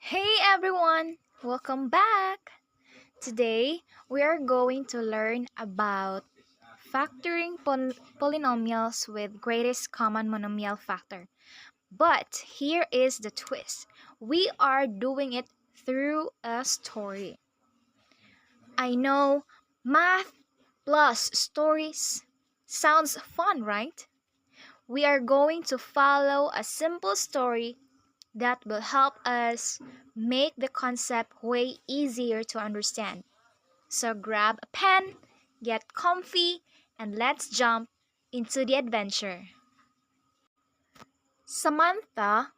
Hey everyone! Welcome back! Today, we are going to learn about factoring polynomials with greatest common monomial factor. But here is the twist. We are doing it through a story. I know math plus stories sounds fun, right? We are going to follow a simple story that will help us make the concept way easier to understand. So grab a pen, get comfy, and let's jump into the adventure. Samantha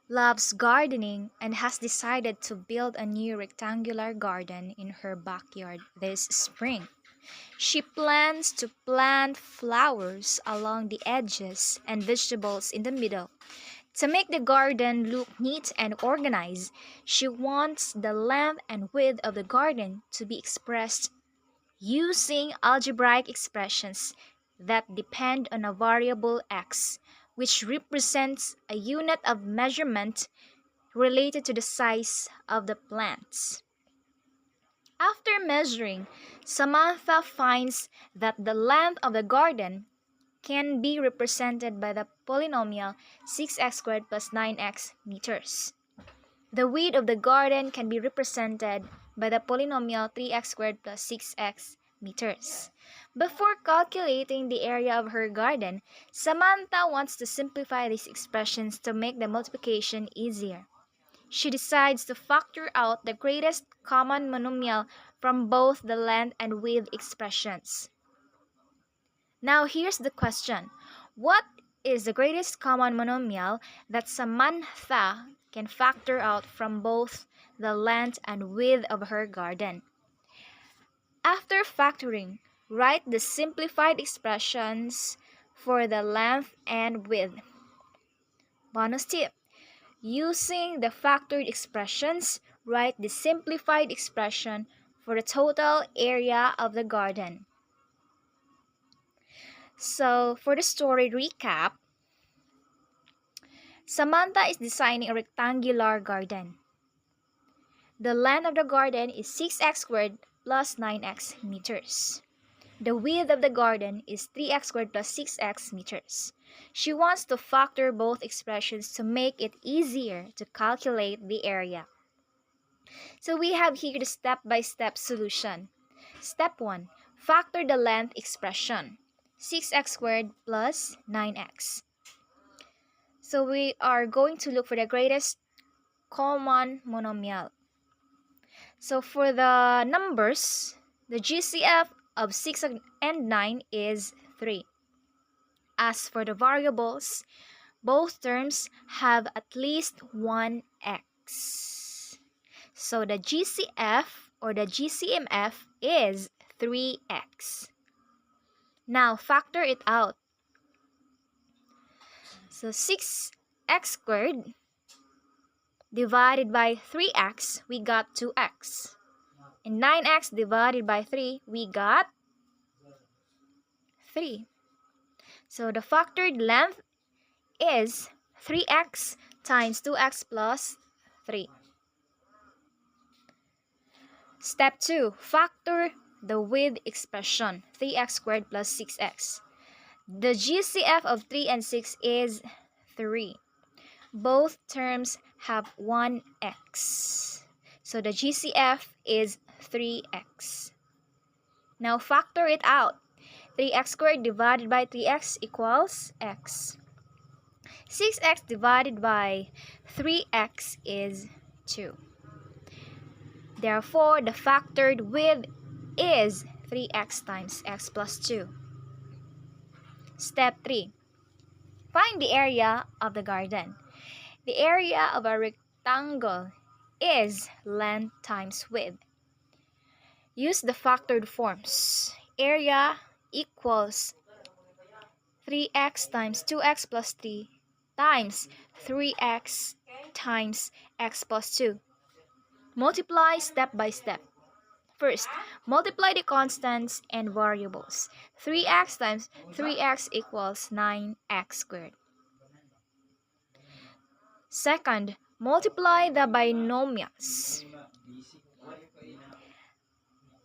loves gardening and has decided to build a new rectangular garden in her backyard this spring. She plans to plant flowers along the edges and vegetables in the middle. To make the garden look neat and organized, she wants the length and width of the garden to be expressed using algebraic expressions that depend on a variable x, which represents a unit of measurement related to the size of the plants. After measuring, Samantha finds that the length of the garden can be represented by the polynomial 6x squared plus 9x meters. The width of the garden can be represented by the polynomial 3x squared plus 6x meters. Before calculating the area of her garden, Samantha wants to simplify these expressions to make the multiplication easier. She decides to factor out the greatest common monomial from both the length and width expressions. Now here's the question. What is the greatest common monomial that Samantha can factor out from both the length and width of her garden? After factoring, write the simplified expressions for the length and width. Bonus tip. Using the factored expressions, write the simplified expression for the total area of the garden. So, for the story recap, Samantha is designing a rectangular garden. The length of the garden is 6x squared plus 9x meters. The width of the garden is 3x squared plus 6x meters. She wants to factor both expressions to make it easier to calculate the area. So we have here the step-by-step solution. Step 1. Factor the length expression. 6x squared plus 9x. So we are going to look for the greatest common monomial. So for the numbers, the GCF of 6 and 9 is 3. As for the variables, both terms have at least one x. So the GCF or the GCMF is 3x. Now factor it out. So 6x squared divided by 3x, we got 2x. And 9x divided by 3, we got 3. So the factored length is 3x times 2x plus 3. Step 2. Factor the width expression, 3x squared plus 6x. The GCF of 3 and 6 is 3. Both terms have 1x. So the GCF is 3x. Now factor it out. 3x squared divided by 3x equals x. 6x divided by 3x is 2. Therefore, the factored width is 3x times x plus 2. Step 3. Find the area of the garden. The area of a rectangle is length times width. Use the factored forms. Area equals 3x times 2x plus 3 times 3x times x plus 2. Multiply step by step. First, multiply the constants and variables. 3x times 3x equals 9x squared. Second, Multiply the binomials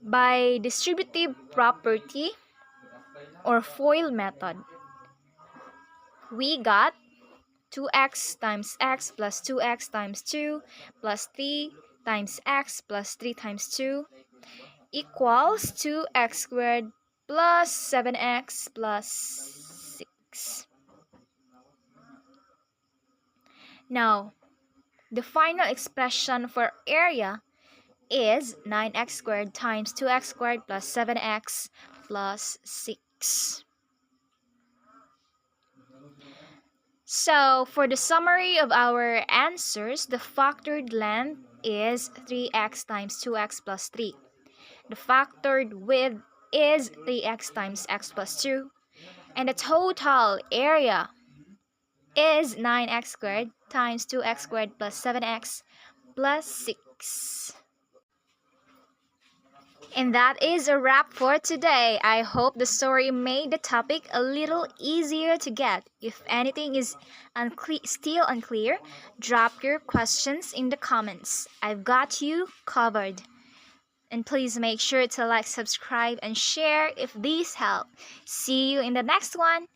by distributive property or FOIL method. We got 2x times x plus 2x times 2 plus 3 times x plus 3 times 2 equals 2x squared plus 7x plus 6. Now, the final expression for area is 9x squared times 2x squared plus 7x plus 6. So, for the summary of our answers, the factored length is 3x times 2x plus 3. The factored width is 3x times x plus 2. And the total area is 9x squared times 2x squared plus 7x plus 6. And that is a wrap for today. I hope the story made the topic a little easier to get. If anything is still unclear, drop your questions in the comments. I've got you covered. And please make sure to like, subscribe, and share if these help. See you in the next one.